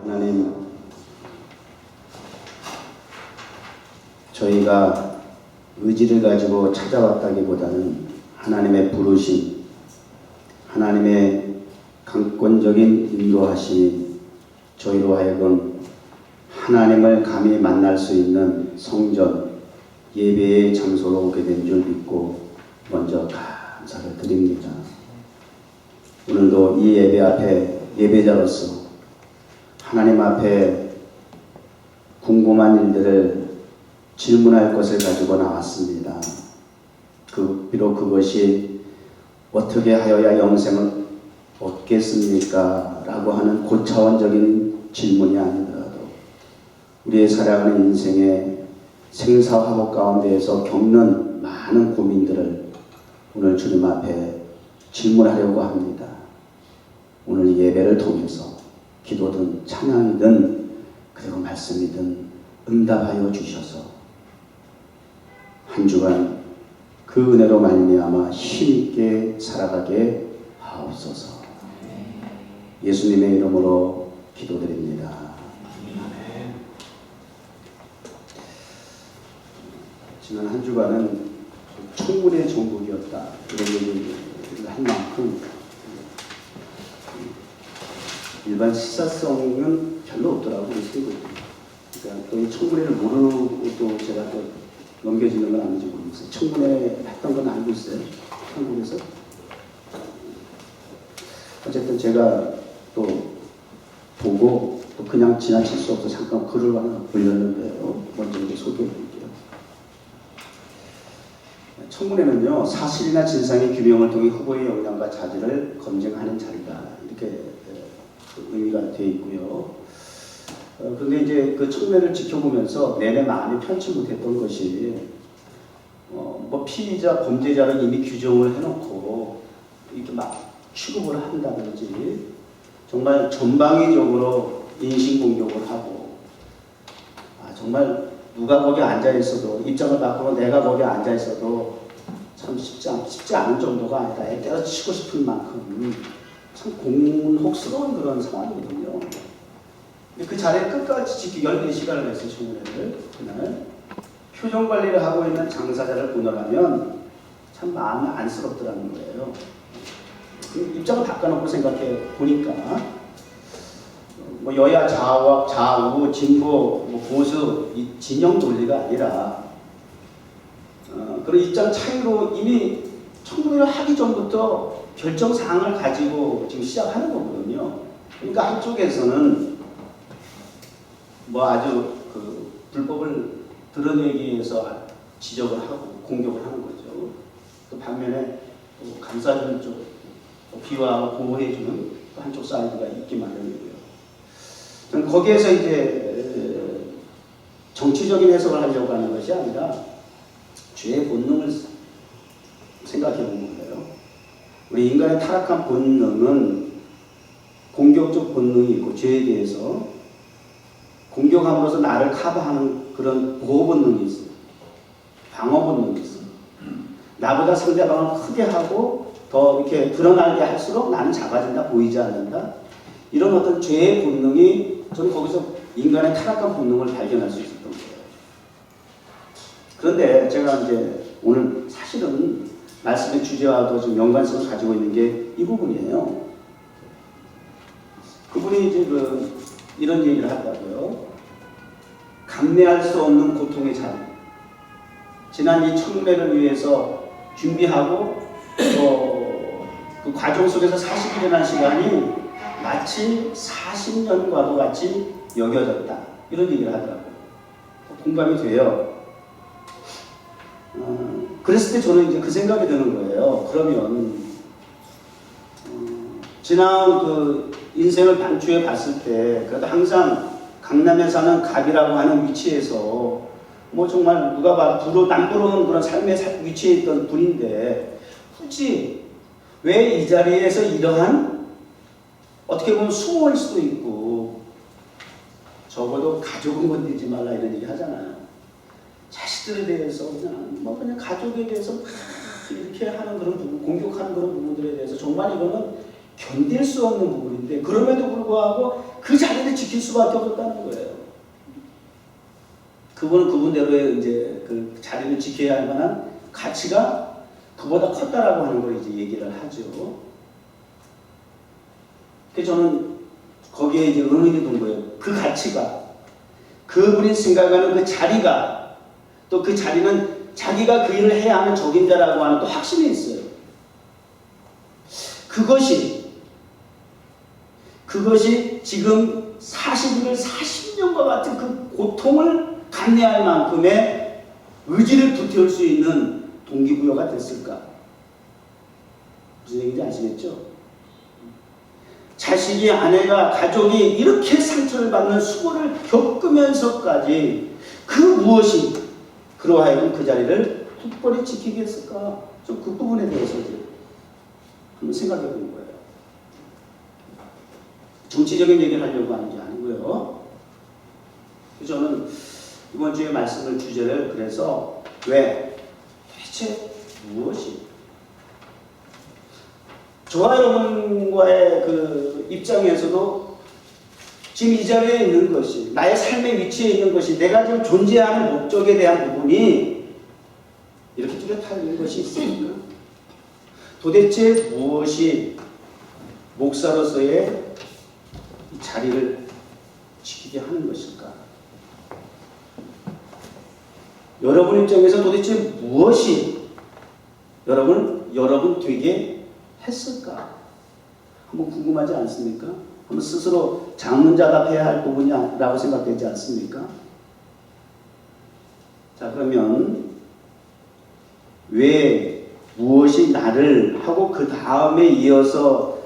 하나님, 저희가 의지를 가지고 찾아왔다기보다는 하나님의 부르심, 하나님의 강권적인 인도하심이 저희로 하여금 하나님을 감히 만날 수 있는 성전, 예배의 장소로 오게 된 줄 믿고 먼저 감사를 드립니다. 오늘도 이 예배 앞에 예배자로서 하나님 앞에 궁금한 일들을 질문할 것을 가지고 나왔습니다. 비록 그것이 어떻게 하여야 영생을 얻겠습니까? 라고 하는 고차원적인 질문이 아니더라도 우리의 살아가는 인생의 생사화복 가운데에서 겪는 많은 고민들을 오늘 주님 앞에 질문하려고 합니다. 오늘 예배를 통해서 기도든 찬양이든 그리고 말씀이든 응답하여 주셔서 한 주간 그 은혜로 말미암아 힘있게 살아가게 하옵소서. 예수님의 이름으로 기도드립니다. 아멘. 지난 한 주간은 청문회 정국이었다 이런 얘기를 한 만큼 일반 시사성은 별로 없더라고요. 그러니까 또 이 청문회를 모르고 또 제가 또 넘겨지는 건 아닌지 모르겠어요. 청문회 했던 건 알고 있어요. 한국에서. 어쨌든 제가 또 보고 또 그냥 지나칠 수 없어 잠깐 글을 하나 올렸는데요. 먼저 이렇게 소개해 드릴게요. 청문회는요, 사실이나 진상의 규명을 통해 후보의 역량과 자질을 검증하는 자리다. 이렇게 의미가 되어 있고요. 그런데 이제 그 청문회를 지켜보면서 내내 마음이 편치 못했던 것이 뭐 피의자, 범죄자를 이미 규정을 해놓고 이렇게 막 취급을 한다든지 정말 전방위적으로 인신공격을 하고 정말 누가 거기 앉아있어도 입장을 바꾸고 내가 거기 앉아있어도 참 쉽지 않은 정도가 아니라 때려치고 싶은 만큼 참 공혹스러운 그런 상황이거든요. 그 자리에 끝까지 지키기 14시간을 했어요. 청문회를 그날 표정 관리를 하고 있는 당사자를 보느라면 참 마음이 안쓰럽더라는 거예요. 입장을 바꿔놓고 생각해 보니까 뭐 여야 좌우 진보 뭐 보수 이 진영 논리가 아니라 그런 입장 차이로 이미 청문회를 하기 전부터 결정사항을 가지고 지금 시작하는 거거든요. 그러니까 한쪽에서는 뭐 아주 그 불법을 드러내기 위해서 지적을 하고 공격을 하는 거죠. 그 반면에 감싸주는 쪽, 비화하고 보호해주는 한쪽 사이드가 있기 마련이고요. 저는 거기에서 이제 정치적인 해석을 하려고 하는 것이 아니라 죄의 본능을 생각해 보는 거예요. 우리 인간의 타락한 본능은 공격적 본능이 있고 죄에 대해서 공격함으로써 나를 커버하는 그런 보호 본능이 있어요. 방어 본능이 있어요. 나보다 상대방을 크게 하고 더 이렇게 드러나게 할수록 나는 작아진다, 보이지 않는다. 이런 어떤 죄의 본능이 저는 거기서 인간의 타락한 본능을 발견할 수 있었던 거예요. 그런데 제가 이제 오늘 사실은 말씀의 주제와도 좀 연관성을 가지고 있는 게 이 부분이에요. 그분이 이제 이런 얘기를 하더라고요. 감내할 수 없는 고통의 삶. 지난 이 청문회를 위해서 준비하고 그 과정 속에서 40일이라는 시간이 마치 40년과도 같이 여겨졌다. 이런 얘기를 하더라고요. 공감이 돼요. 그랬을 때 저는 이제 그 생각이 드는 거예요. 그러면 지난 그 인생을 반추해 봤을 때 그래도 항상 강남에 사는 갑이라고 하는 위치에서 뭐 정말 누가 봐도 남부러운 그런 삶의 위치에 있던 분인데 굳이 왜 이 자리에서 이러한 어떻게 보면 수모일 수도 있고 적어도 가족은 건들지 말라 이런 얘기 하잖아요. 자식들에 대해서 그냥 가족에 대해서 이렇게 하는 그런 부분, 공격하는 그런 부분들에 대해서 정말 이거는 견딜 수 없는 부분인데 그럼에도 불구하고 그 자리를 지킬 수밖에 없었다는 거예요. 그분은 그분대로의 이제 그 자리를 지켜야 할 만한 가치가 그보다 컸다라고 하는 걸 이제 얘기를 하죠. 그래서 저는 거기에 이제 의문이 든 거예요. 그 가치가, 그분이 생각하는 그 자리가, 또 그 자리는 자기가 그 일을 해야 하는 적임자라고 하는 또 확신이 있어요. 그것이 지금 40일을 40년과 같은 그 고통을 감내할 만큼의 의지를 불태울 수 있는 동기부여가 됐을까? 무슨 얘기인지 아시겠죠? 자식이, 아내가, 가족이 이렇게 상처를 받는 수고를 겪으면서까지 그 무엇이 그로 하여금 그 자리를 굳건히 지키게 했을까? 좀 그 부분에 대해서 이제 한번 생각해 본 거예요. 정치적인 얘기를 하려고 하는 게 아니고요. 저는 이번 주에 말씀을 주제를 그래서 왜? 대체 무엇이? 저와 여러분과의 그 입장에서도 지금 이 자리에 있는 것이, 나의 삶의 위치에 있는 것이, 내가 지금 존재하는 목적에 대한 부분이 이렇게 뚜렷한 있는 것이 있습니까? 도대체 무엇이 목사로서의 이 자리를 지키게 하는 것일까? 여러분 입장에서 도대체 무엇이 여러분 되게 했을까? 한번 궁금하지 않습니까? 한번 스스로 장문자답해야 할 부분이라고 생각되지 않습니까? 자, 그러면 왜 무엇이 나를 하고 그 다음에 이어서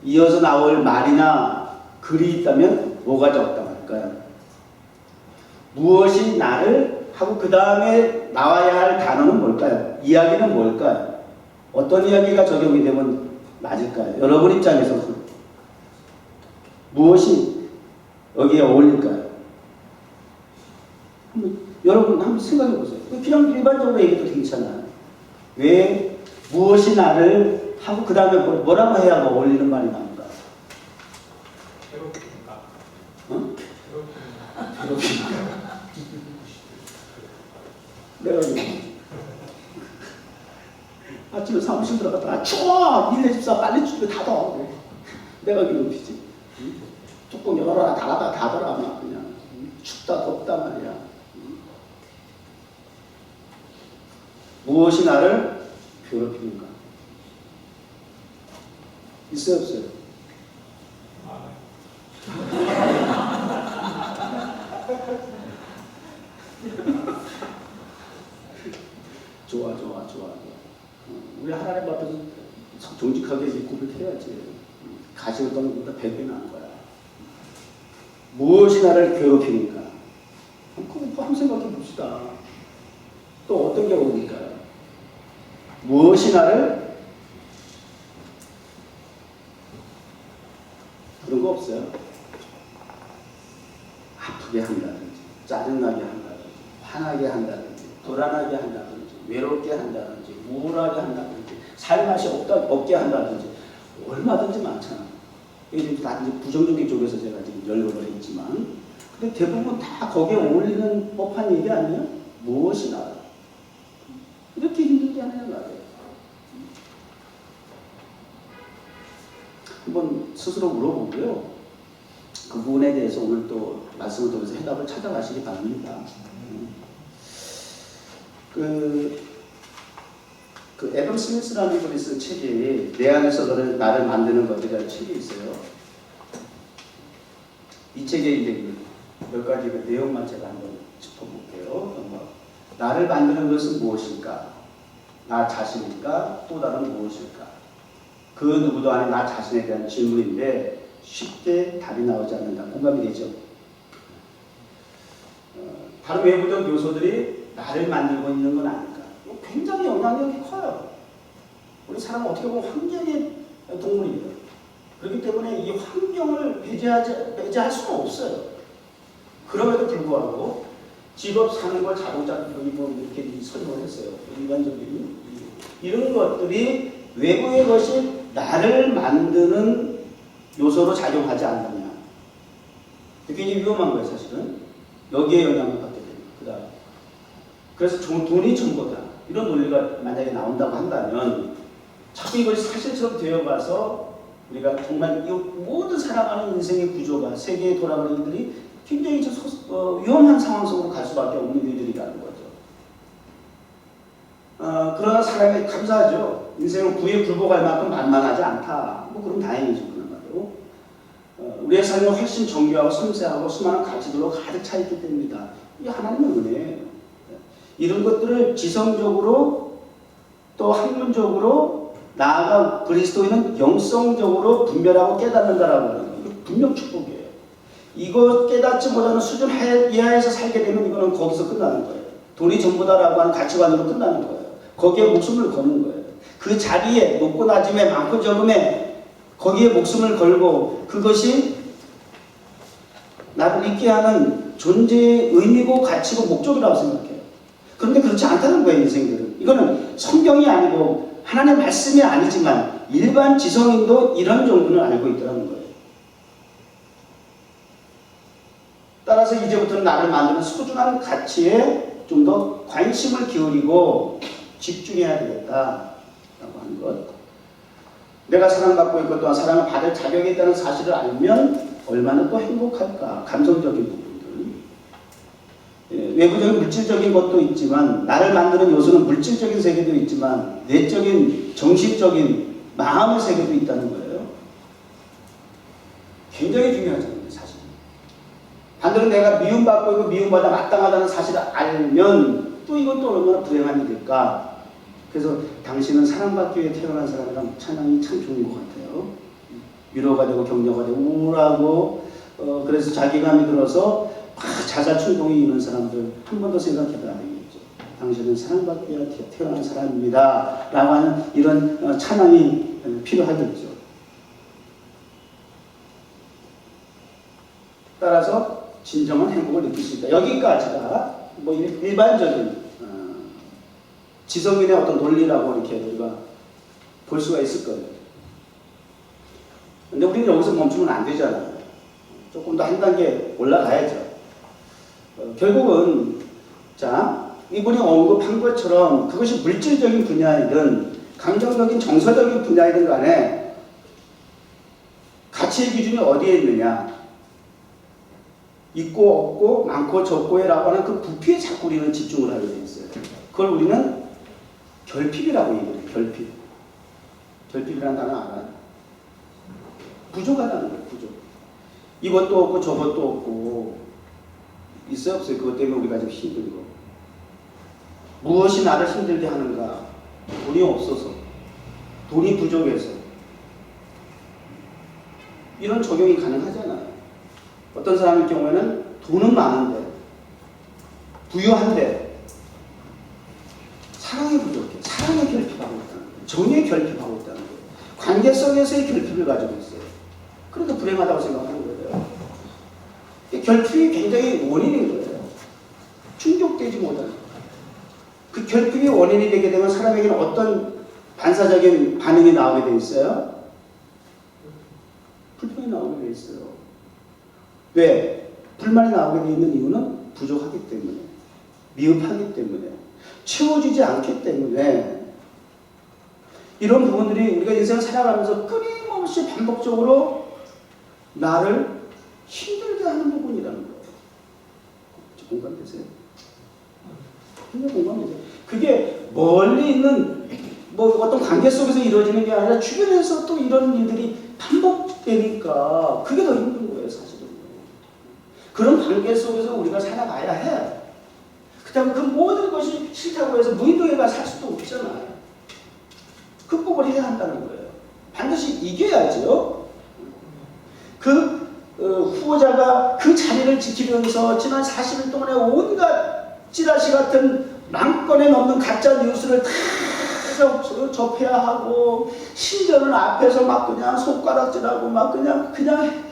이어서 나올 말이나 글이 있다면 뭐가 적당할까요? 무엇이 나를 하고 그 다음에 나와야 할 단어는 뭘까요? 이야기는 뭘까요? 어떤 이야기가 적용이 되면 맞을까요? 여러분 입장에서 무엇이 여기에 어울릴까요? 여러분 한번 생각해 보세요. 그냥 일반적으로 얘기도 괜찮아요. 왜 무엇이 나를 하고 그 다음에 뭐라고 해야 어울리는 말이 나올까? 괴롭히니까. 어? 괴롭히니까. 내가 아침에 사무실 들어갔다가 추워! 1,4,14 빨리 춥게 닫아. 내가 괴롭히지. 뚜껑 열어라 닫아라 막 그냥 춥다 덥다 말이야. 무엇이 나를 괴롭히는가? 있어요 없어요? 좋아. 우리 하나님 앞에서 정직하게 고백해야지. 가시는 것보다 100배 나은 거야. 무엇이 나를 괴롭히니까? 그거 한번 생각해 봅시다. 또 어떤 게 어울릴까요? 무엇이 나를 그런 거 없어요? 아프게 한다든지, 짜증나게 한다든지, 화나게 한다든지, 불안하게 한다든지, 외롭게 한다든지, 우울하게 한다든지, 살맛이 없게 한다든지, 얼마든지 많잖아. 이게 다 이제 부정적인 쪽에서 제가 지금 열거를 했지만, 근데 대부분 다 거기에 어울리는 법한 얘기 아니에요? 무엇이 나를 이렇게 힘들게 하느냐 말이에요. 한번 스스로 물어보고요. 그 부분에 대해서 오늘 또 말씀을 통해서 해답을 찾아가시기 바랍니다. 그 애덤 스미스라는 분이 쓴 책이 내 안에서 나를 만드는 것이라는 책이 있어요. 이 책에 이제 몇 가지 그 내용만 제가 한번 짚어볼게요. 나를 만드는 것은 무엇일까? 나 자신일까? 또 다른 무엇일까? 그 누구도 아닌 나 자신에 대한 질문인데 쉽게 답이 나오지 않는다. 공감이 되죠? 다른 외부적 요소들이 나를 만들고 있는 건 아닐까? 굉장히 영향력이 커요. 우리 사람은 어떻게 보면 환경의 동물이에요. 그렇기 때문에 이 환경을 배제할 수는 없어요. 그럼에도 불구하고 직업 사는 거 자동차 뭐 이렇게 설명을 했어요. 일반적인 이런 것들이 외부의 것이 나를 만드는 요소로 작용하지 않느냐. 굉장히 위험한 거예요, 사실은. 여기에 영향을 받게 됩니다. 그다음. 그래서 돈이 전부다. 이런 논리가 만약에 나온다고 한다면 자꾸 이것이 사실처럼 되어가서 우리가 정말 이 모든 살아가는 인생의 구조가 세계에 돌아가는 일들이 굉장히 위험한 상황 속으로 갈 수밖에 없는 일들이라는 거죠. 그러나 사람이 감사하죠. 인생은 부에 굴복할 만큼 만만하지 않다. 뭐 그럼 다행이죠. 그나마도. 우리의 삶은 훨씬 정교하고 섬세하고 수많은 가치들로 가득 차 있기 때문이다. 이게 하나님의 은혜예요. 이런 것들을 지성적으로 또 학문적으로 나아가 그리스도인은 영성적으로 분별하고 깨닫는다라고 하는 거예요. 이거 분명 축복이에요. 이거 깨닫지 못하는 수준 이하에서 살게 되면 이거는 거기서 끝나는 거예요. 돈이 전부다라고 하는 가치관으로 끝나는 거예요. 거기에 목숨을 거는 거예요. 그 자리에 높고 낮음에 많고 적음에 거기에 목숨을 걸고 그것이 나를 있게 하는 존재의 의미고 가치고 목적이라고 생각해요. 그런데 그렇지 않다는 거예요, 인생들은. 이거는 성경이 아니고 하나님의 말씀이 아니지만 일반 지성인도 이런 정도는 알고 있더라는 거예요. 따라서 이제부터는 나를 만드는 소중한 가치에 좀 더 관심을 기울이고 집중해야 되겠다라고 하는 것. 내가 사랑받고 있고 또한 사랑을 받을 자격이 있다는 사실을 알면 얼마나 또 행복할까. 감성적인 부분들. 외부적인 물질적인 것도 있지만 나를 만드는 요소는 물질적인 세계도 있지만 내적인 정신적인 마음의 세계도 있다는 거예요. 굉장히 중요하잖아요. 사실. 반대로 내가 미움받고 있고 미움받아 마땅하다는 사실을 알면 또 이건 또 얼마나 불행한 일일까. 그래서 당신은 사랑받기 위해 태어난 사람이란 찬양이 참 좋은 것 같아요. 위로가 되고 격려가 되고 우울하고 그래서 자기감이 들어서 자살 충동이 있는 사람들 한 번 더 생각해봐야 되겠죠. 당신은 사랑받기 위해 태어난 사람입니다. 라고 하는 이런 찬양이 필요하겠죠. 따라서 진정한 행복을 느낄 수 있다. 여기까지가 뭐 일반적인 지성인의 어떤 논리라고 이렇게 우리가 볼 수가 있을 거예요. 근데 우리는 여기서 멈추면 안 되잖아요. 조금 더 한 단계 올라가야죠. 결국은 자 이분이 언급한 것처럼 그것이 물질적인 분야이든 감정적인 정서적인 분야이든 간에 가치의 기준이 어디에 있느냐. 있고 없고 많고 적고에 라고 하는 그 부피에 자꾸 우리는 집중을 하게 돼 있어요. 그걸 우리는 결핍이라고 얘기해요. 결핍. 결핍이라는 단어 알아요? 부족하다는 거예요. 부족. 이것도 없고 저것도 없고 있어요 없어요? 그것 때문에 우리가 좀 힘들고 무엇이 나를 힘들게 하는가? 돈이 없어서 돈이 부족해서 이런 적용이 가능하잖아요. 어떤 사람의 경우에는 돈은 많은데 부유한데 사랑이 부족해. 사랑에 결핍하고 있다는 거예요. 정에 결핍하고 있다는 거예요. 관계 속에서의 결핍을 가지고 있어요. 그래도 불행하다고 생각하는 거예요. 이 결핍이 굉장히 원인인 거예요. 충족되지 못하는 거예요. 그 결핍이 원인이 되게 되면 사람에게는 어떤 반사적인 반응이 나오게 돼 있어요? 불평이 나오게 돼 있어요. 왜? 불만이 나오게 돼 있는 이유는 부족하기 때문에, 미흡하기 때문에, 채워지지 않기 때문에 이런 부분들이 우리가 인생을 살아가면서 끊임없이 반복적으로 나를 힘들게 하는 부분이라는 거예요. 공감되세요? 공감되세요? 그게 멀리 있는 뭐 어떤 관계 속에서 이루어지는 게 아니라 주변에서 또 이런 일들이 반복되니까 그게 더 힘든 거예요, 사실은. 그런 관계 속에서 우리가 살아가야 해. 그렇다고 그 모든 것이 싫다고 해서 무인도에 가 살 수도 없잖아요. 극복을 해야 한다는 거예요. 반드시 이겨야죠. 그 후보자가 그 자리를 지키면서 지난 40일 동안에 온갖 찌라시 같은 만 건에 넘는 가짜 뉴스를 다 접해야 하고 심지어는 앞에서 막 그냥 손가락질하고 막 그냥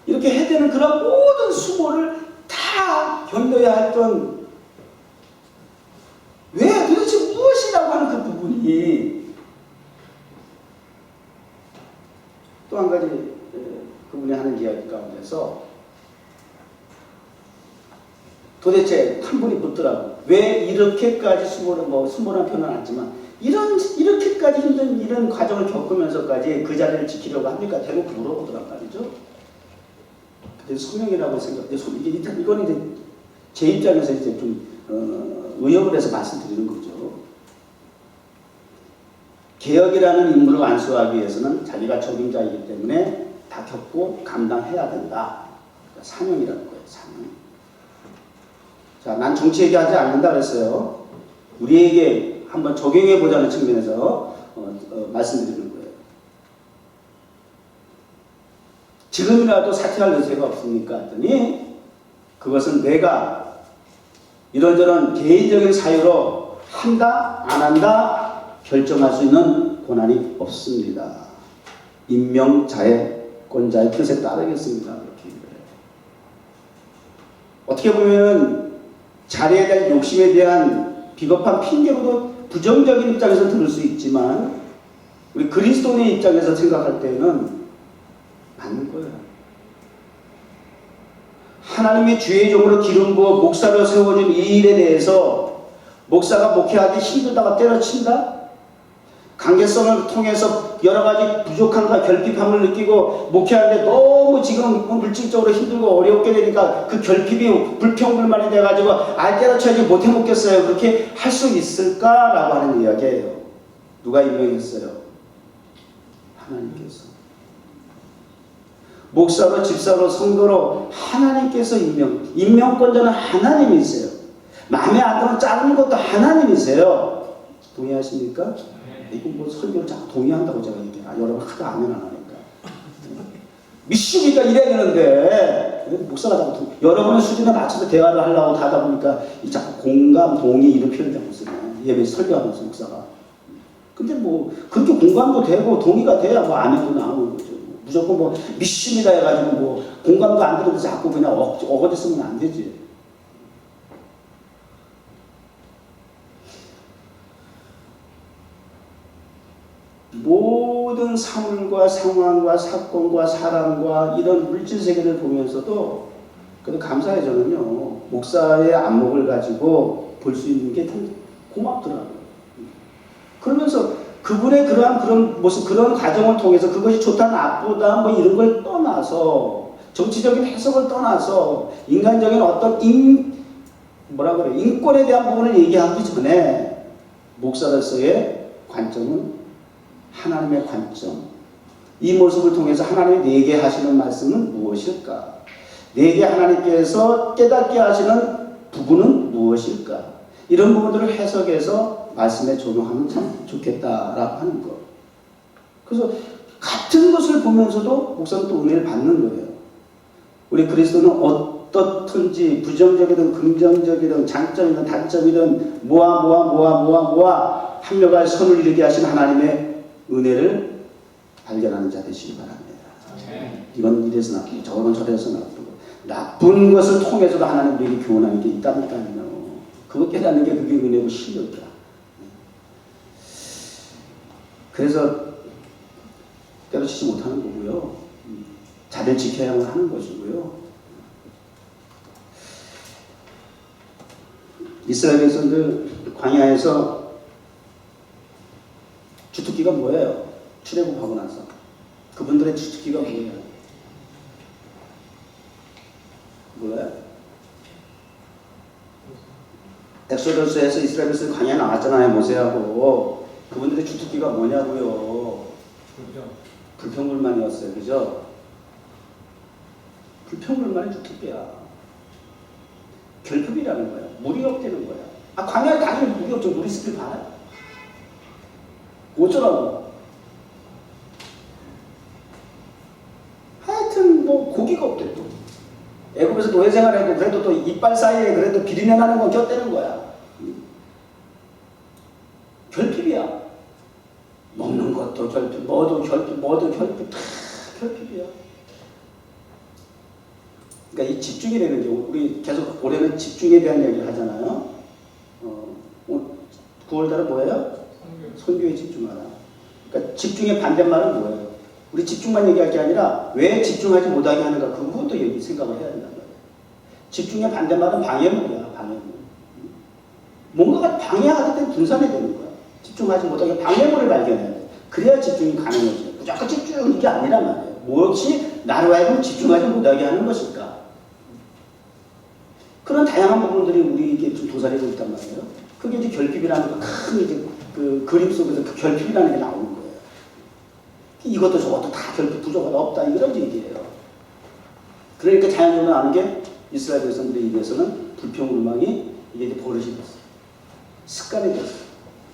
이렇게 해대는 그런 모든 수고를 다 견뎌야 했던 왜 도대체 무엇이라고 하는 그 부분이 또 한 가지 그분이 하는 이야기 가운데서 도대체 한 분이 묻더라고. 왜 이렇게까지 수모란 표현은 않지만 이렇게까지 힘든 이런 과정을 겪으면서까지 그 자리를 지키려고 합니까? 대놓고 물어보더란 말이죠. 근데 소명이라고 이거는 이제 제 입장에서 이제 좀 의역을 해서 말씀드리는 거죠. 개혁이라는 임무를 완수하기 위해서는 자기가 적임자이기 때문에 다 겪고 감당해야 된다. 그러니까 사명이라는 거예요. 사명. 자, 난 정치 얘기하지 않는다 그랬어요. 우리에게 한번 적용해 보자는 측면에서 말씀드리는 거예요. 지금이라도 사퇴할 의사가 없습니까? 했더니 그것은 내가 이런저런 개인적인 사유로 한다, 안 한다 결정할 수 있는 권한이 없습니다. 임명자의 뜻에 따르겠습니다. 이렇게 얘기해요. 어떻게 보면 자리에 대한 욕심에 대한 비겁한 핑계로도 부정적인 입장에서 들을 수 있지만 우리 그리스도인의 입장에서 생각할 때는 맞는 거예요. 하나님의 주의 종으로 기름 부어 목사로 세워준 이 일에 대해서 목사가 목회하기 힘들다가 때려친다? 관계성을 통해서 여러 가지 부족함과 결핍함을 느끼고 목회하는데 너무 지금 물질적으로 힘들고 어렵게 되니까 그 결핍이 불평불만이 돼가지고 때려쳐야지 못해 먹겠어요. 그렇게 할 수 있을까라고 하는 이야기예요. 누가 임명했어요? 하나님께서. 목사로, 집사로, 성도로 하나님께서 임명권자는 하나님이세요. 마음에 안 들면 자르는 것도 하나님이세요. 동의하십니까? 이거 뭐 설교를 자꾸 동의한다고 제가 얘기해요. 여러분 하도 아멘 안 하니까. 믿습니까? 이래야 되는데 목사가 자꾸 여러분의 수준에 맞춰서 대화를 하려고 하다 보니까 자꾸 공감, 동의 이런 표현을 자꾸 쓰네. 예배 설교하면서 목사가. 근데 뭐 그렇게 공감도 되고 동의가 돼야 뭐 아멘도 나오는 거죠. 무조건 뭐 믿습니다 해가지고 뭐 공감도 안 되는데 자꾸 그냥 어거지 쓰면 안 되지. 모든 사물과 상황과 사건과 사람과 이런 물질 세계를 보면서도 그래도 감사해. 저는요 목사의 안목을 가지고 볼 수 있는 게 참 고맙더라고요. 그러면서 그분의 그런 모습, 그런 과정을 통해서 그것이 좋다 나쁘다 뭐 이런 걸 떠나서 정치적인 해석을 떠나서 인간적인 어떤 인권에 대한 부분을 얘기하기 전에 목사로서의 관점은 하나님의 관점. 이 모습을 통해서 하나님이 내게 하시는 말씀은 무엇일까? 내게 하나님께서 깨닫게 하시는 부분은 무엇일까? 이런 부분들을 해석해서 말씀에 적용하면 참 좋겠다라고 하는 것. 그래서 같은 것을 보면서도 목사는 또 은혜를 받는 거예요. 우리 그리스도는 어떻든지 부정적이든 긍정적이든 장점이든 단점이든 모아 합력할 선을 이루게 하신 하나님의 은혜를 발견하는 자 되시기 바랍니다. 이건 이래서 나쁘고 저건 저래서 나쁘고 나쁜 것을 통해서도 하나님 우리에게 교훈하는 게 있다니까요. 그거 깨닫는 게 그게 은혜고 실력이야. 그래서 때려치지 못하는 거고요. 자리를 지켜야만 하는 것이고요. 이스라엘 백성들 광야에서 주특기가 뭐예요? 출애굽하고 나서 그분들의 주특기가 뭐예요? 몰라요? 엑소더스에서 이스라엘 백성이 광야에 나왔잖아요. 모세하고. 그분들의 주특기가 뭐냐고요? 불평불만이었어요. 그죠? 불평불만이 주특기야. 결핍이라는 거야. 물이 없다는 거야. 광야에 당연히 물이 없죠. 물 있을 줄 봐요. 어쩌라고? 하여튼 뭐 고기가 없대 또. 애굽에서 노예 생활해도 그래도 또 이빨 사이에 그래도 비린내 나는 건 꼈대는 거야. 결핍이야. 먹는 것도 결핍, 뭐도 결핍, 다 결핍이야. 그러니까 이 집중이라는 게 우리 계속 올해는 집중에 대한 얘기를 하잖아요. 9월달은 뭐예요? 선교에 집중하라. 그러니까 집중의 반대말은 뭐예요? 우리 집중만 얘기할 게 아니라 왜 집중하지 못하게 하는가 그 부분도 여기 생각을 해야 된단 말이에요. 집중의 반대말은 방해물이야. 방해물. 뭔가가 방해하게 되면 분산이 되는 거야. 집중하지 못하게 방해물을 발견해야 돼. 그래야 집중이 가능해져요. 무조건 집중 이게 아니란 말이에요. 무엇이 나로 하여금 집중하지 못하게 하는 것일까? 그런 다양한 부분들이 우리에게 좀 도사리고 있단 말이에요. 그게 이제 결핍이라는 큰 이제 그 그림 속에서 그 결핍이라는 게 나오는 거예요. 이것도 저것도 다 결핍 부족하다 없다 이런 얘기예요. 그러니까 자연적으로 아는 게 이스라엘 백성들에 의해서는 불평불만이 이게 이제 버릇이 됐어. 습관이 됐어.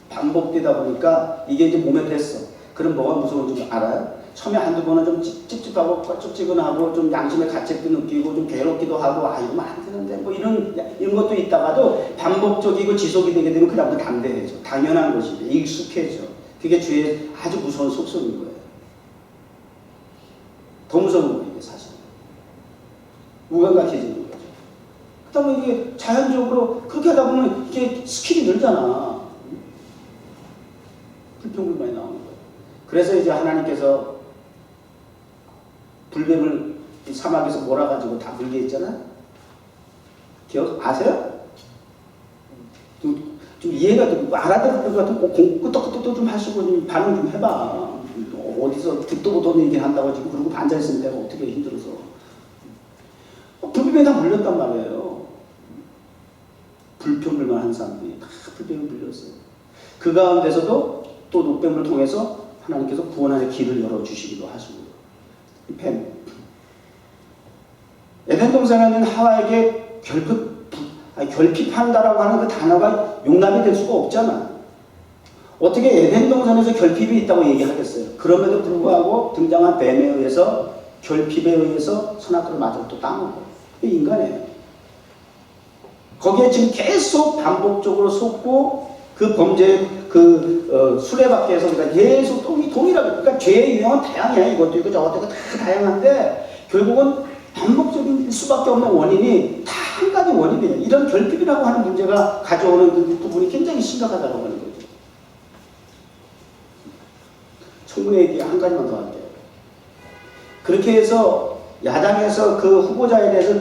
반복되다 보니까 이게 이제 몸에 뱄어. 그럼 뭐가 무서운지 알아요? 처음에 한두 번은 좀 찝찝하고 쩍쩍지근하고 좀 양심의 가책도 느끼고 좀 괴롭기도 하고 아 이러면 안 되는데 뭐 이런 것도 있다가도 반복적이고 지속이 되게 되면 그다음부터 담대해져. 당연한 것이죠. 익숙해져. 그게 주의 아주 무서운 속성인 거예요. 더 무서운 거예요 이게 사실. 무감각해지는 거죠. 그다음에 이게 자연적으로 그렇게 하다 보면 이게 스킬이 늘잖아. 불평불만이 나오는 거예요. 그래서 이제 하나님께서 불뱀을 사막에서 몰아가지고 다 물게 했잖아. 기억 아세요? 좀 이해가 좀 알아들을 것 같으면 끄떡끄떡 좀 하시고 좀 반응 좀 해봐. 어디서 듣도 보던 얘기를 한다고 지금 그러고 앉아있으면 내가 어떻게 힘들어서. 불뱀에 다 물렸단 말이에요. 불평불만 한 사람들이 다 불뱀에 물렸어요. 그 가운데서도 또 녹뱀을 통해서 하나님께서 구원의 길을 열어주시기도 하시고. 뱀. 에덴 동산에는 하와에게 결핍한다라고 하는 그 단어가 용납이 될 수가 없잖아. 어떻게 에덴 동산에서 결핍이 있다고 얘기하겠어요? 그럼에도 불구하고 등장한 뱀에 의해서 결핍에 의해서 선악과를 마저 또 따먹고. 이게 인간이에요. 거기에 지금 계속 반복적으로 속고 그 범죄 수레바퀴에서 그러니까 계속 동일하게 그러니까 죄의 유형은 다양해. 이것도 있고 저것도 있고 다 다양한데 결국은 반복적인 수밖에 없는 원인이 다 한 가지 원인이에요. 이런 결핍이라고 하는 문제가 가져오는 그 부분이 굉장히 심각하다고 하는 거죠. 청문회 얘기 한 가지만 더 할게요. 그렇게 해서 야당에서 그 후보자에 대해서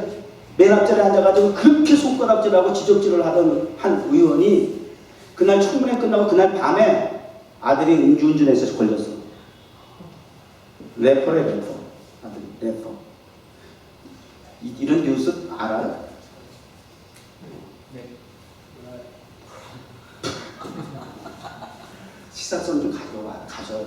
맨 앞자리에 앉아가지고 그렇게 손가락질하고 지적질을 하던 한 의원이 그날 청문회 끝나고 그날 밤에 아들이 음주운전해서 걸렸어. 래퍼래 래퍼. 아들이 래퍼. 이런 뉴스 알아요? 네. 시사성 좀 가져요.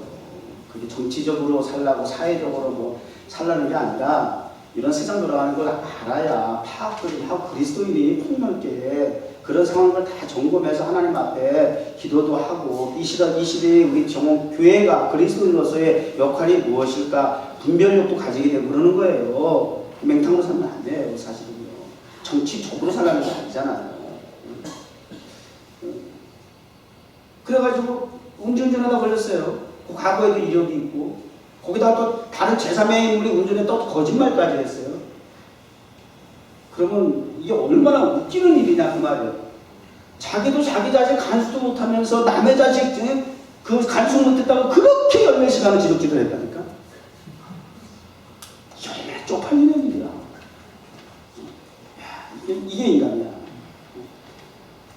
그게 정치적으로 살라고 사회적으로 뭐 살라는 게 아니라 이런 세상 돌아가는 걸 알아야 파악을 하고 그리스도인이 폭넓게 그런 상황을 다 점검해서 하나님 앞에 기도도 하고 이 시대에 우리 교회가 그리스도인으로서의 역할이 무엇일까 분별력도 가지게 되고 그러는 거예요. 맹탕으로 살면 안 돼요. 사실은요. 정치적으로 살라는 게 아니잖아요. 그래가지고 음주운전하다 걸렸어요. 그 과거에도 이력이 있고 거기다가 또 다른 제3의 인물이 운전에 또 거짓말까지 했어요. 그러면 이게 얼마나 웃기는 일이냐 그 말이에요. 자기도 자기 자식 간수도 못하면서 남의 자식 그 간수 못했다고 그렇게 14시간을 지적질을 했다니까. 얼마나 쪽팔리는 일이야. 이게 인간이야.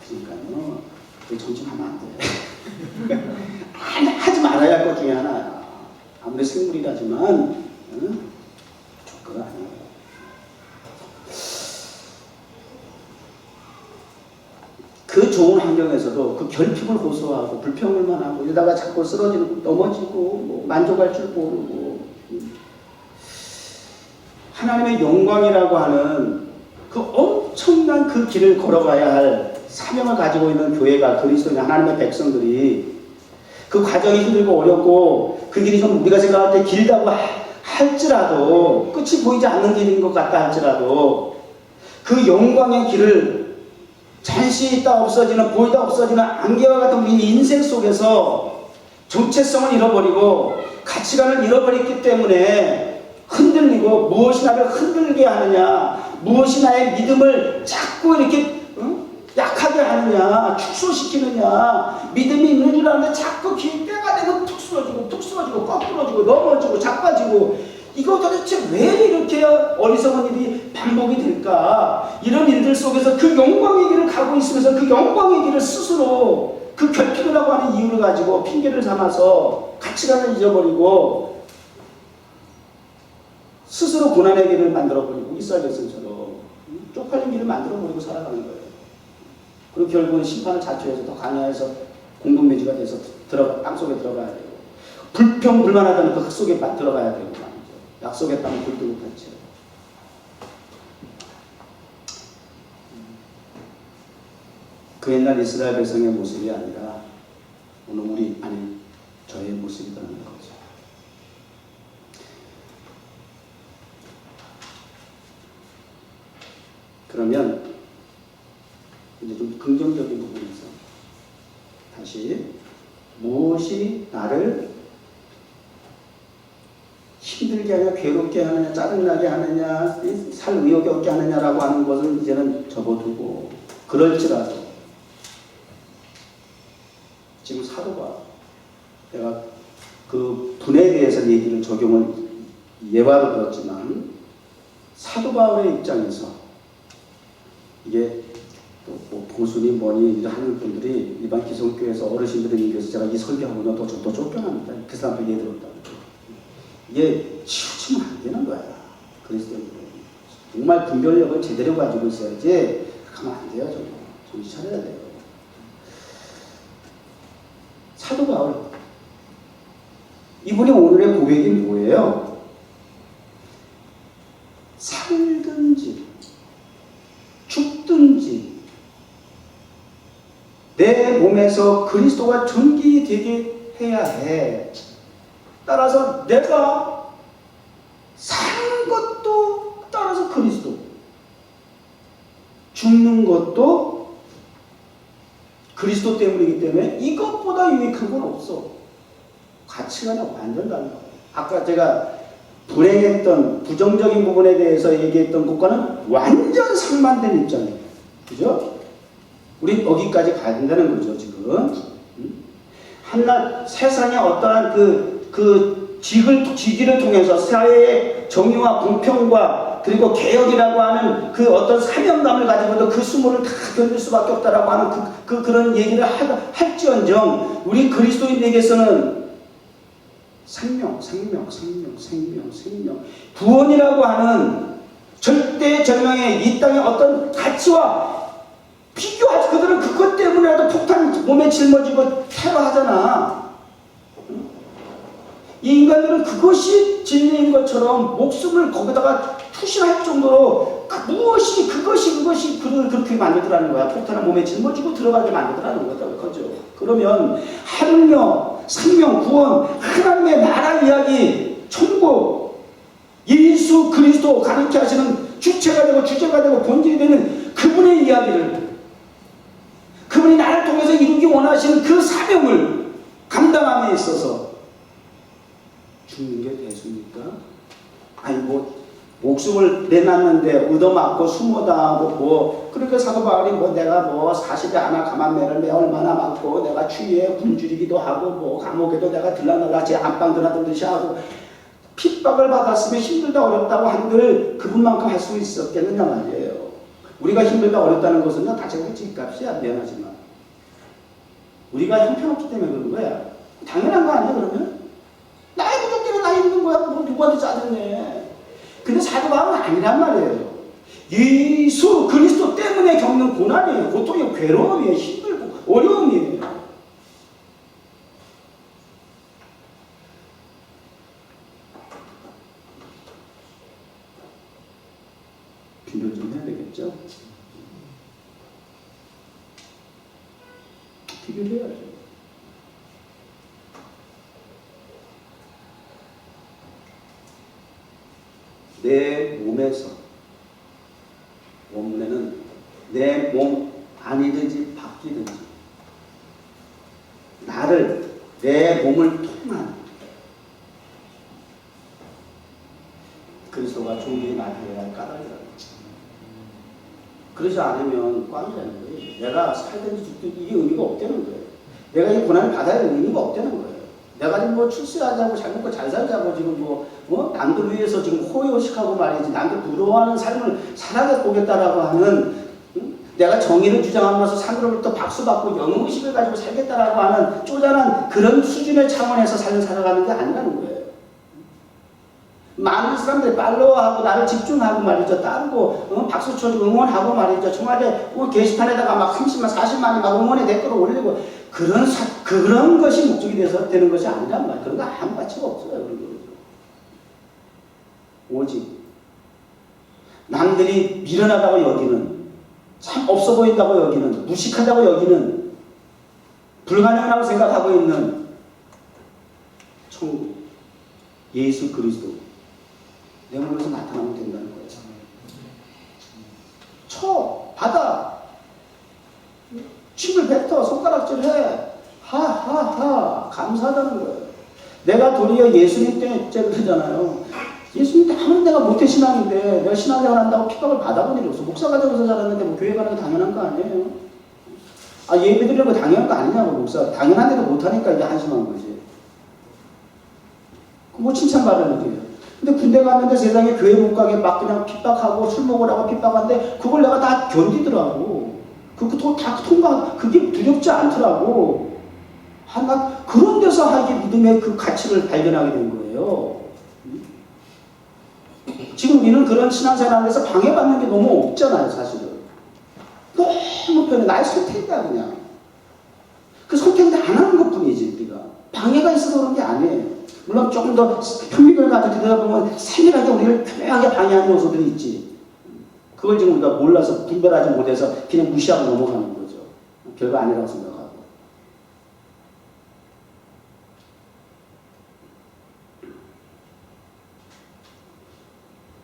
그러니까요. 정치하면 안 돼. 하지 말아야 할 것 중에 하나야. 아무리 생물이라지만 조건 아니에요. 그 좋은 환경에서도 그 결핍을 호소하고 불평을만 하고 이러다가 자꾸 쓰러지고 넘어지고 뭐 만족할 줄 모르고 하나님의 영광이라고 하는 그 엄청난 그 길을 걸어가야 할 사명을 가지고 있는 교회가 그리스도인 하나님의 백성들이 그 과정이 힘들고 어렵고 그 길이 좀 우리가 생각할 때 길다고 할지라도 끝이 보이지 않는 길인 것 같다 할지라도 그 영광의 길을 잠시 있다 없어지는 보이다 없어지는 안개와 같은 우리 인생 속에서 정체성을 잃어버리고 가치관을 잃어버렸기 때문에 흔들리고 무엇이 나를 흔들게 하느냐 무엇이 나의 믿음을 자꾸 이렇게 약하게 하느냐, 축소시키느냐, 믿음이 있는 줄 아는데 자꾸 때가 되면 툭 쓰러지고, 툭 쓰러지고, 거꾸러지고, 넘어지고, 자빠지고, 이거 도대체 왜 이렇게 어리석은 일이 반복이 될까? 이런 일들 속에서 그 영광의 길을 가고 있으면서 그 영광의 길을 스스로 그 결핍이라고 하는 이유를 가지고 핑계를 삼아서 가치관을 잊어버리고 스스로 고난의 길을 만들어버리고 이스라엘처럼 쪽팔린 길을 만들어버리고 살아가는 거예요. 그리고 결국은 심판을 자초해서 더 강야해서 공동묘지가 돼서 땅속에 들어가야 되고 불평불만하다는 그 흙속에 들어가야 되고 말이죠. 약속의 땅을 굴도 못했죠. 그 옛날 이스라엘 백성의 모습이 아니라 오늘 우리 아니 저의 모습이라는 거죠. 그러면 이제 좀 긍정적인 부분에서 다시 무엇이 나를 힘들게 하냐, 괴롭게 하느냐, 짜증나게 하느냐, 살 의욕이 없게 하느냐라고 하는 것은 이제는 접어두고 그럴지라도 지금 사도가 내가 그 분에 대해서 얘기를 적용을 예화로 들었지만 사도 바울의 입장에서 이게 뭐 보수니 뭐니 하는 분들이 일반 기성교회에서 어르신들에 얘기해서 제가 이 설교하고는 더 쫓겨납니다. 그 사람들 얘기 들었다. 이게 치우치면 안 되는 거야. 그리스도인들은 정말 분별력을 제대로 가지고 있어야지 가면 안 돼요. 정신 차려야 돼요. 사도 바울 이분이 오늘의 고백이 뭐예요? 살든지 죽든지 내 몸에서 그리스도가 존귀되게 해야 해. 따라서 내가 사는 것도 따라서 그리스도, 죽는 것도 그리스도 때문이기 때문에 이것보다 유익한 건 없어. 가치관이 완전 다른 거예요. 아까 제가 불행했던 부정적인 부분에 대해서 얘기했던 것과는 완전 상반된 입장이에요. 그죠? 우리 여기까지 가야 된다는 거죠, 지금. 한낱 세상에 어떠한 그 지기를 통해서 사회의 정의와 공평과 그리고 개혁이라고 하는 그 어떤 사명감을 가지고도 그 수모를 다 견딜 수밖에 없다라고 하는 그런 얘기를 할지언정 우리 그리스도인에게서는 생명 구원이라고 하는 절대절명의 이 땅의 어떤 가치와 비교하지. 그들은 그것 때문에라도 폭탄 몸에 짊어지고 테러하잖아. 이 인간들은 그것이 진리인 것처럼 목숨을 거기다가 투신할 정도로 무엇이 그것이 그들을 그렇게 만들더라는 거야. 폭탄을 몸에 짊어지고 들어가게 만들더라는 거죠. 그러면 하늘며 생명, 구원, 하나님의 나라 이야기, 천국, 예수 그리스도 가르쳐 하시는 주체가 되고 주제가 되고 본질이 되는 그분의 이야기를, 그분이 나를 통해서 이루기 원하시는 그 사명을 감당함에 있어서 죽는 게 대수입니까? 아니 목숨을 내놨는데 얻어맞고 숨어당하고 그러니까 사도 바울이 내가 40에 하나 가만매를 매 얼마나 많고 내가 추위에 굶주리기도 하고 감옥에도 내가 들락날락 제 안방 드나들듯이 하고 핍박을 받았으면 힘들다 어렵다고 한들 그분만큼 할 수 있었겠느냐 말이에요. 우리가 힘들다 어렵다는 것은 다 제가 집값이야. 미안하지만 우리가 형편없기 때문에 그런 거야. 당연한 거 아니야 그러면? 나의 부족 때문에 나 힘든 거야. 누구한테 짜증내. 근데 사도 바울은 아니란 말이에요. 예수 그리스도 때문에 겪는 고난이에요. 고통이에요. 괴로움이에요. 힘들고 어려움이에요. 비교 좀 해야 되겠죠? 비교해야죠. 내 몸에서, 원문에는 내 몸 안이든지 밖이든지 내 몸을 통한 그리스도가 존귀히 나타내야 할 까닭이라는 거죠. 그러지 않으면 꽝이라는 거예요. 내가 살든지 죽든지 이게 의미가 없다는 거예요. 내가 이 고난을 받아야 할 의미가 없다는 거예요. 내가 지금 뭐 출세하자고 잘 먹고 잘 살자고 지금 남들 위해서 지금 호의호식하고 말이지 남들 부러워하는 삶을 살아보겠다라고 하는 내가 정의를 주장하면서 사람들로부터 박수받고 영웅의식을 가지고 살겠다라고 하는 쪼잔한 그런 수준의 차원에서 삶을 살아가는 게 아니라는 거예요. 많은 사람들이 팔로워하고 나를 집중하고 말이죠. 따르고 박수 쳐주고 응원하고 말이죠. 청와대 게시판에다가 막 30만 40만이 막 응원의 댓글을 올리고 그런 것이 목적이 돼서 되는 것이 아니란 말이에요. 그런 거 아무 가치가 없어요. 오직 남들이 미련하다고 여기는 참 없어 보인다고 여기는 무식하다고 여기는 불가능하다고 생각하고 있는 천국 예수 그리스도 내 몸에서 나타나면 된다는 거예요. 받아 침을 뱉어 손가락질해 하하하 감사하다는 거예요. 내가 도리어 예수님 때문에 그러잖아요. 예수님 때 아무리 내가 모태 신앙인데 내가 신앙생활 한다고 핍박을 받아본 일이 없어. 목사가 되고서 자랐는데 뭐 교회 가는 거 당연한 거 아니에요? 예배 드리는 거 당연한 거 아니냐고. 목사 당연한데도 못하니까 이게 한심한 거지. 뭐 칭찬받을 일이에요. 근데 군대 갔는데 세상에 교회 못 가게 막 그냥 핍박하고 술 먹으라고 핍박하는데 그걸 내가 다 견디더라고. 다 통과, 그게 두렵지 않더라고. 나 그런 데서 하게 믿음의 그 가치를 발견하게 된 거예요. 지금 우리는 그런 신앙생활에서 방해받는 게 너무 없잖아요, 사실은. 너무 편해. 나의 선택이야, 그냥. 그 선택을 안 하는 것 뿐이지, 우리가. 방해가 있어서 그런 게 아니에요. 물론 조금 더 평균을 가지고 들여다보면 세밀하게 우리를 교묘하게 방해하는 요소들이 있지. 그걸 지금 우리가 몰라서 분별하지 못해서 그냥 무시하고 넘어가는 거죠. 별거 아니라고 생각하고.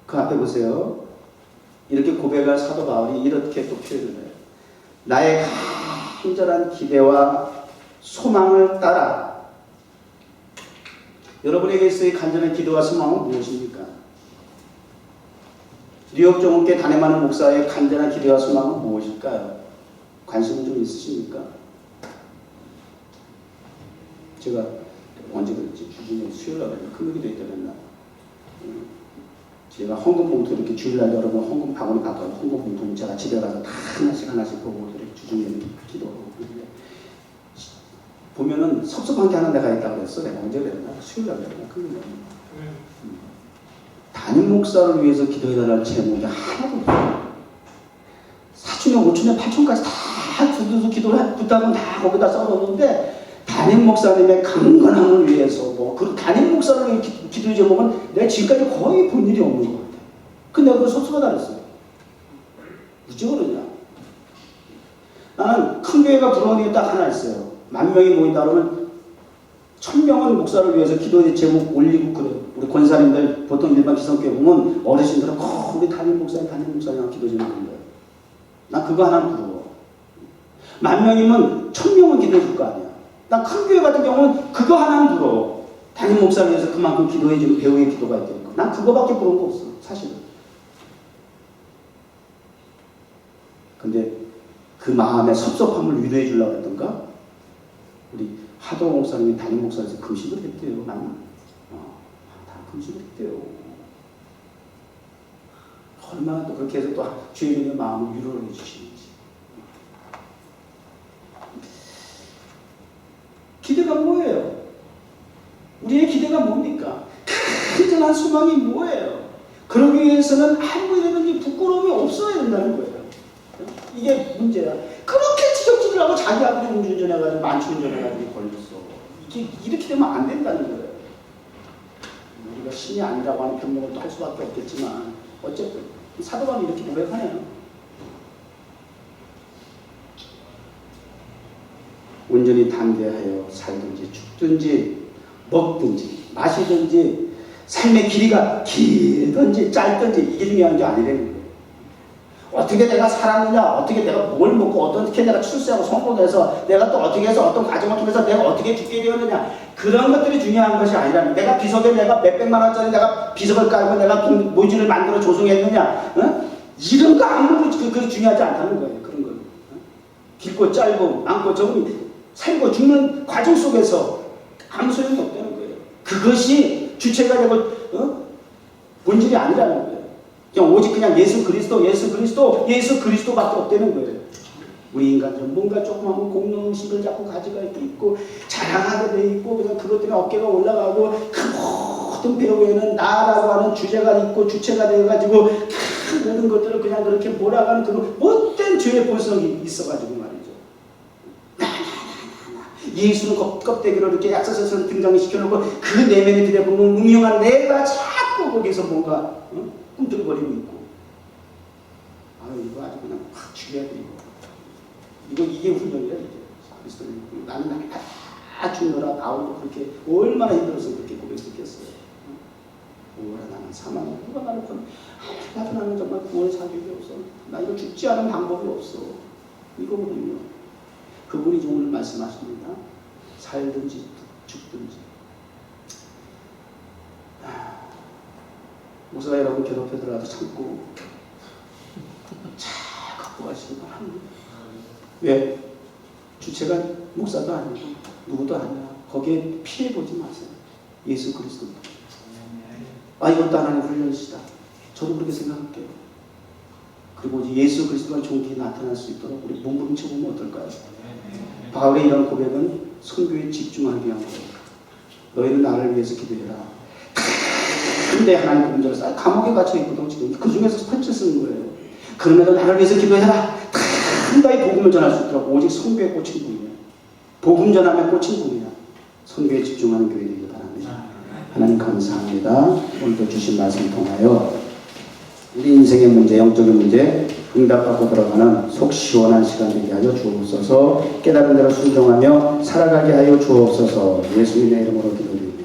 그 앞에 보세요. 이렇게 고백할 사도 바울이 이렇게 또 표현을 해요. 나의 간절한 기대와 소망을 따라. 여러분에게 있어의 간절한 기도와 소망은 무엇입니까? 뉴욕 정원교회 담임하는 목사의 간절한 기대와 소망은 무엇일까요? 관심 좀 있으십니까? 제가 언제 그랬지? 주중에 수요일날 큰 기도 있다랬나? 제가 헌금 봉투 이렇게 주일날 여러분 헌금 방울이 가까워 헌금 봉투 제가 집에 가서 다 하나씩 보고 이렇게 주중에 기도하고 그러는데 보면은 섭섭한 게 하나 내가 있다고 그랬어. 내가 언제 그랬나? 수요일날 그랬나? 그러면 담임 목사를 위해서 기도해달라는 제목이 하나도 없어요. 4촌에 5촌에 8촌까지 다 두두두 기도를 부탁은 다 거기다 써놓는데 담임 목사님의 강건함을 위해서 그 담임 목사를 위해 기도 제목은 내가 지금까지 거의 본 일이 없는 것 같아. 근데 내가 그걸 섭섭하다 그랬어요. 어찌 그러냐? 나는 큰 교회가 부러운 게 딱 하나 있어요. 10,000명이 모인다 그러면 1,000명은 목사를 위해서 기도 제목 올리고 그래요. 우리 권사님들 보통 일반 기성교회 보면 어르신들은 우리 담임 목사님 기도 제목 올려요. 난 그거 하나 부러워. 10,000명이면 1,000명은 기도해 줄 거 아니야. 난 큰 교회 같은 경우는 그거 하나는 부러워. 담임 목사를 위해서 그만큼 기도해주는 배우의 기도가 있다는 거. 난 그거밖에 부러운 거 없어, 사실은. 근데 그 마음의 섭섭함을 위로해 주려고 했던가? 우리 하도 목사님이 담임 목사에서 금식을 했대요, 나는. 다 금식을 했대요. 얼마나 또 그렇게 해서 또 주인의 마음을 위로를 해주시는지. 기대가 뭐예요? 우리의 기대가 뭡니까? 간절한 소망이 뭐예요? 그러기 위해서는 아무 이런 부끄러움이 없어야 된다는 거예요. 이게 문제야. 그렇게 지적질을 하고 자기 아버지 음주운전해가지고 만취운전해가지고 걸렸어. 이렇게 되면 안 된다는 거예요. 우리가 신이 아니라고 하는 변명을 또 할 수밖에 없겠지만 어쨌든 사도반이 이렇게 고백하네요. 온전히 담대하여 살든지 죽든지 먹든지 마시든지 삶의 길이가 길든지 짧든지 이게 중요한 게 아니라는 거예요. 어떻게 내가 살았느냐, 어떻게 내가 뭘 먹고 어떻게 내가 출세하고 성공해서 내가 또 어떻게 해서 어떤 과정을 통해서 내가 어떻게 죽게 되었느냐, 그런 것들이 중요한 것이 아니라는 거예요. 내가 비석에 내가 몇백만 원짜리 내가 비석을 깔고 내가 모지를 만들어 조성했느냐, 이런 거 아무것도 그게 중요하지 않다는 거예요. 그런 거. 길고 짧고 많고 적은 살고 죽는 과정 속에서 아무 소용이 없다는 거예요. 그것이 주체가 되고 본질이 아니라는 거예요. 그냥 오직 그냥 예수 그리스도밖에 없다는 거예요. 우리 인간들은 뭔가 조금 하면 공동의식을 자꾸 가지고 있고 자랑하게 돼 있고 그냥 그것 때문에 어깨가 올라가고 그 모든 배우에는 나라고 하는 주제가 있고 주체가 되어가지고 그 모든 것들을 그냥 그렇게 몰아가는 그 못된 죄의 본성이 있어가지고 말이죠. 예수는 껍데기로 이렇게 약사서서 등장시켜놓고 그 내면에 들여보면 음흉한 내가 자꾸 거기서 뭔가 꿈틀거리고 있고 이거 아주 그냥 확 죽여야 돼 이게 훈련이야 이제. 그리스도는 나는 다 죽느라 바울도 그렇게 얼마나 힘들어서 그렇게 고백했겠어요. 오라 나는 사망에 누가 나를 건 나도 나는 정말 구원의 자격이 없어. 나 이거 죽지 않은 방법이 없어. 이거거든요. 그분이 오늘 말씀하십니다. 살든지 죽든지. 목사가 여러분 괴롭혀들어도 참고 잘 갖고 가시는 걸 합니다. 왜? 주체가 목사도 아니고 누구도 아니야. 거기에 피해보지 마세요. 예수 그리스도. 이것도 하나님의 훈련이시다. 저도 그렇게 생각할게요. 그리고 예수 그리스도가 종기에 나타날 수 있도록 우리 몸부림쳐보면 어떨까요? 바울의 이런 고백은 선교에 집중하기 위한 거예요. 너희는 나를 위해서 기도해라. 근데 하나님 복음자를 쌓여 감옥에 갇혀있거든 지금. 그 중에서 편지 쓰는 거예요. 그러면 나를 위해서 기도해라. 한가히 복음을 전할 수 있도록 오직 선교에 꽂힌 분이야. 복음 전함에 꽂힌 분이야. 선교에 집중하는 교회 되길 바랍니다. 하나님 감사합니다. 오늘도 주신 말씀 통하여 우리 인생의 문제, 영적인 문제 응답받고 들어가는 속 시원한 시간 되게 하여 주옵소서. 깨달은 대로 순종하며 살아가게 하여 주옵소서. 예수님의 이름으로 기도드립니다.